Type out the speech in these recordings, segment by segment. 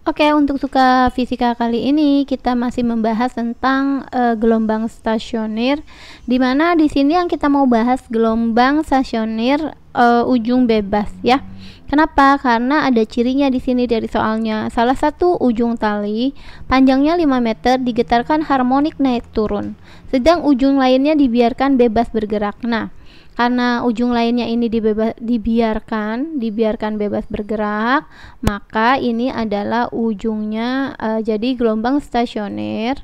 Oke, untuk suka fisika kali ini kita masih membahas tentang gelombang stasioner, dimana di sini yang kita mau bahas gelombang stasioner ujung bebas ya. Kenapa? Karena ada cirinya di sini dari soalnya. Salah satu ujung tali panjangnya 5 meter digetarkan harmonik naik turun, sedang ujung lainnya dibiarkan bebas bergerak. Nah, karena ujung lainnya ini dibiarkan bebas bergerak, maka ini adalah ujungnya jadi gelombang stasioner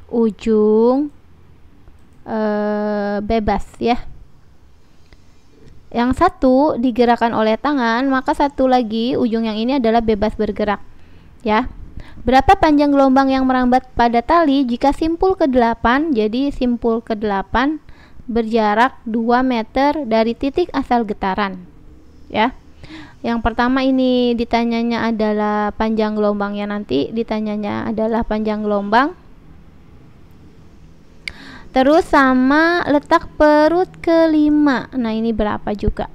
ujung bebas ya. Yang satu digerakkan oleh tangan, maka satu lagi ujung yang ini adalah bebas bergerak ya. Berapa panjang gelombang yang merambat pada tali jika simpul ke-8? Jadi simpul ke-8 berjarak 2 meter dari titik asal getaran ya. Yang pertama ini ditanyanya adalah panjang gelombangnya, nanti ditanyanya adalah panjang gelombang. Terus sama letak perut ke-5. Nah, ini berapa juga.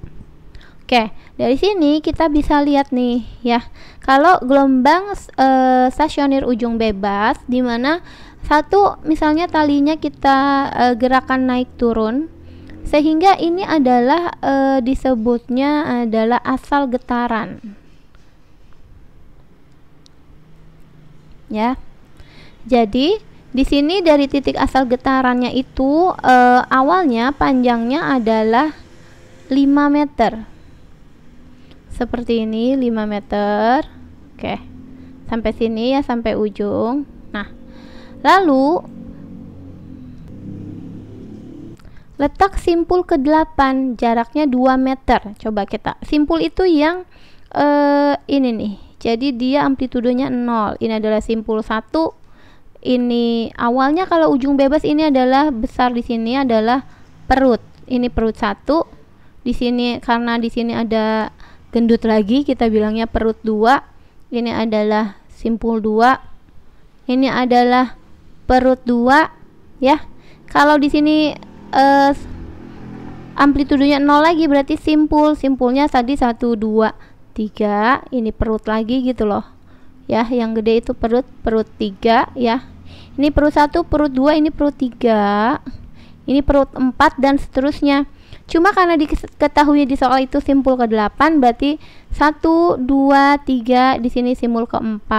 Oke, dari sini kita bisa lihat nih ya. Kalau gelombang stasioner ujung bebas, di mana satu misalnya talinya kita gerakan naik turun, sehingga ini adalah disebutnya adalah asal getaran. Ya. Jadi di sini dari titik asal getarannya itu awalnya panjangnya adalah 5 meter. Seperti ini 5 meter. Oke. Sampai sini ya, sampai ujung. Nah, lalu letak simpul ke-8 jaraknya 2 meter. Coba kita. Simpul itu yang ini nih. Jadi dia amplitudenya 0. Ini adalah simpul 1. Ini awalnya kalau ujung bebas ini adalah besar, di sini adalah perut. Ini perut 1. Di sini karena di sini ada gendut lagi, kita bilangnya perut 2. Ini adalah simpul 2. Ini adalah perut 2 ya. Kalau di sini amplitudenya 0 lagi, berarti simpulnya tadi 1 2 3. Ini perut lagi gitu loh. Ya, yang gede itu perut 3 ya. Ini perut 1, perut 2, ini perut 3, ini perut 4 dan seterusnya. Cuma karena diketahui di soal itu simpul ke-8, berarti 1 2 3, di sini simpul ke-4.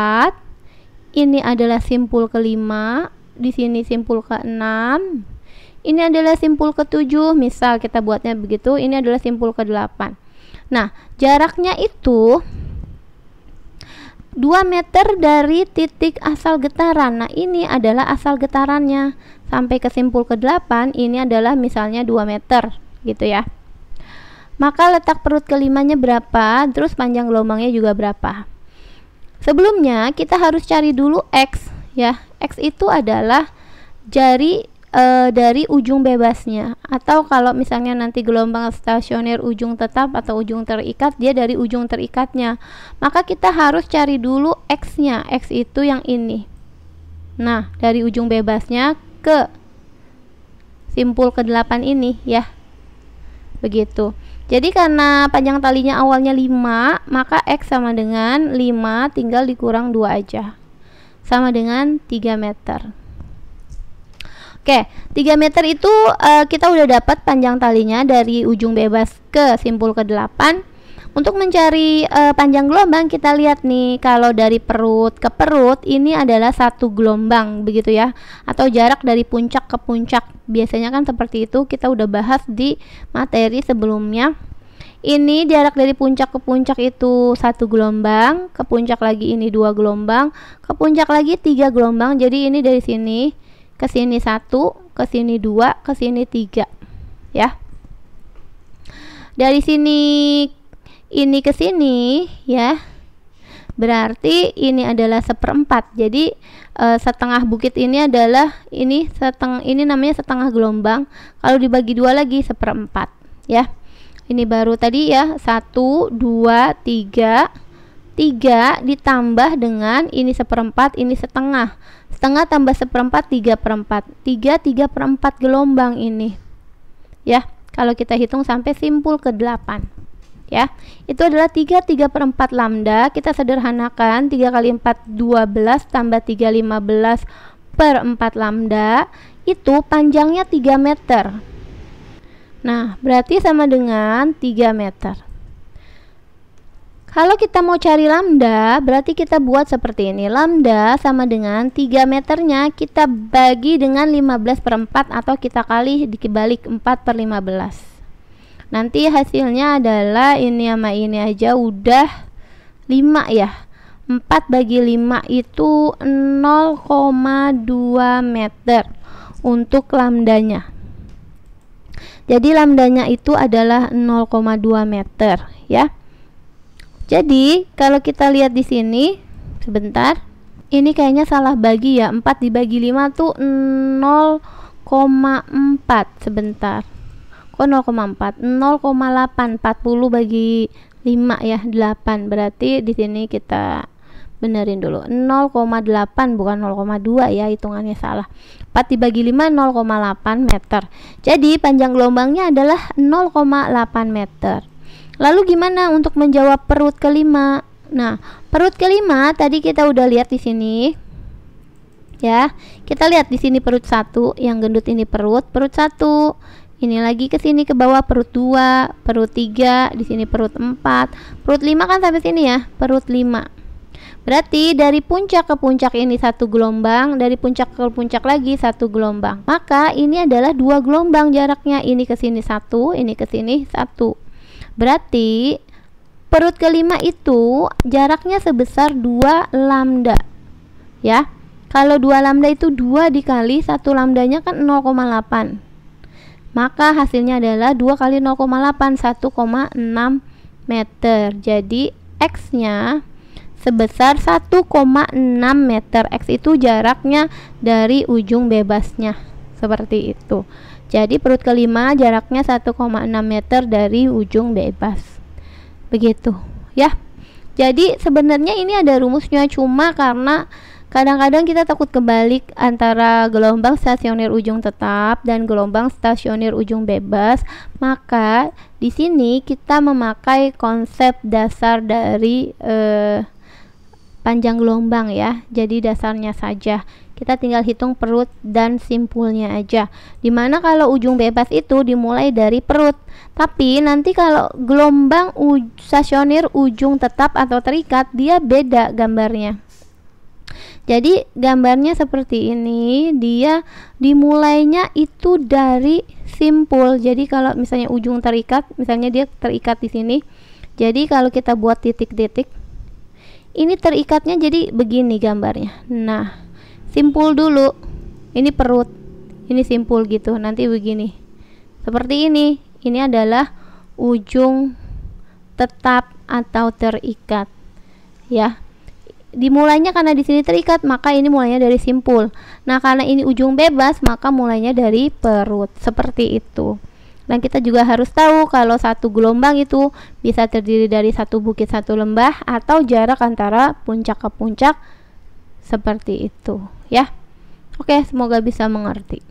Ini adalah simpul ke-5, di sini simpul ke-6. Ini adalah simpul ke-7, misal kita buatnya begitu, ini adalah simpul ke-8. Nah, jaraknya itu 2 meter dari titik asal getaran. Nah, ini adalah asal getarannya. Sampai ke simpul ke-8 ini adalah misalnya 2 meter gitu ya. Maka letak perut ke-5-nya berapa, terus panjang gelombangnya juga berapa. Sebelumnya kita harus cari dulu X ya. X itu adalah jari dari ujung bebasnya, atau kalau misalnya nanti gelombang stasioner ujung tetap atau ujung terikat, dia dari ujung terikatnya, maka kita harus cari dulu X-nya. X itu yang ini. Nah, dari ujung bebasnya ke simpul ke-8 ini ya. Begitu. Jadi karena panjang talinya awalnya 5, maka X sama dengan 5 tinggal dikurang 2 aja, sama dengan 3 meter. Oke, 3 meter itu kita udah dapat panjang talinya dari ujung bebas ke simpul ke-8. Untuk mencari panjang gelombang, kita lihat nih, kalau dari perut ke perut ini adalah 1 gelombang begitu ya, atau jarak dari puncak ke puncak. Biasanya kan seperti itu, kita udah bahas di materi sebelumnya. Ini jarak dari puncak ke puncak itu 1 gelombang, ke puncak lagi ini 2 gelombang, ke puncak lagi 3 gelombang. Jadi ini dari sini ke sini 1, ke sini 2, ke sini 3 ya. Dari sini ini ke sini ya, berarti ini adalah 1/4. Jadi setengah bukit ini adalah ini namanya setengah gelombang. Kalau dibagi 2 lagi 1/4 ya. Ini baru tadi ya, 1 2 3 ditambah dengan ini 1/4, ini setengah tambah 1/4, 3/4, 3/4 gelombang ini ya, kalau kita hitung sampai simpul ke-8 ya. Itu adalah 3/4 lambda. Kita sederhanakan, 3 kali 4 12 tambah 3 15/4 lambda itu panjangnya 3 meter. Nah, berarti sama dengan 3 meter. Kalau kita mau cari lambda, berarti kita buat seperti ini. Lambda sama dengan 3 meternya kita bagi dengan 15/4 atau kita kali dibalik 4/15. Nanti hasilnya adalah ini sama ini aja udah 5 ya. 4 bagi 5 itu 0,2 meter untuk lambdanya. Jadi lambdanya itu adalah 0,2 meter ya. Jadi kalau kita lihat di sini, sebentar, ini kayaknya salah bagi ya. 4 dibagi 5 tuh 0,4. Sebentar, kok 0,4? 0,8. 40 bagi 5 ya, 8. Berarti di sini kita benerin dulu, 0,8 bukan 0,2 ya, hitungannya salah. 4 dibagi 5 0,8 meter. Jadi panjang gelombangnya adalah 0,8 meter. Lalu gimana untuk menjawab perut kelima? Nah, perut kelima tadi kita udah lihat di sini. Ya, kita lihat di sini perut 1, yang gendut ini perut 1. Ini lagi ke sini ke bawah perut 2, perut 3, di sini perut 4. Perut 5 kan sampai sini ya, perut 5. Berarti dari puncak ke puncak ini satu gelombang, dari puncak ke puncak lagi satu gelombang. Maka ini adalah 2 gelombang jaraknya, ini ke sini 1, ini ke sini 1. Berarti perut kelima itu jaraknya sebesar 2 lambda ya. Kalau 2 lambda itu 2 dikali 1 lambdanya kan 0,8. Maka hasilnya adalah 2 kali 0,8, 1,6 meter. Jadi X nya sebesar 1,6 meter. X itu jaraknya dari ujung bebasnya, seperti itu. Jadi perut kelima jaraknya 1,6 meter dari ujung bebas. Begitu ya. Jadi sebenarnya ini ada rumusnya, cuma karena kadang-kadang kita takut kebalik antara gelombang stasioner ujung tetap dan gelombang stasioner ujung bebas, maka di sini kita memakai konsep dasar dari panjang gelombang ya. Jadi dasarnya saja. Kita tinggal hitung perut dan simpulnya aja. Dimana kalau ujung bebas itu dimulai dari perut. Tapi nanti kalau gelombang stasioner ujung tetap atau terikat, dia beda gambarnya. Jadi gambarnya seperti ini, dia dimulainya itu dari simpul. Jadi kalau misalnya ujung terikat, misalnya dia terikat di sini. Jadi kalau kita buat titik-titik, ini terikatnya jadi begini gambarnya. Nah, simpul dulu, ini perut, ini simpul gitu, nanti begini, seperti ini. Ini adalah ujung tetap atau terikat, ya. Dimulainya karena di sini terikat, maka ini mulainya dari simpul. Nah, karena ini ujung bebas, maka mulainya dari perut, seperti itu. Dan kita juga harus tahu kalau satu gelombang itu bisa terdiri dari satu bukit, satu lembah, atau jarak antara puncak ke puncak, seperti itu ya. Oke, semoga bisa mengerti.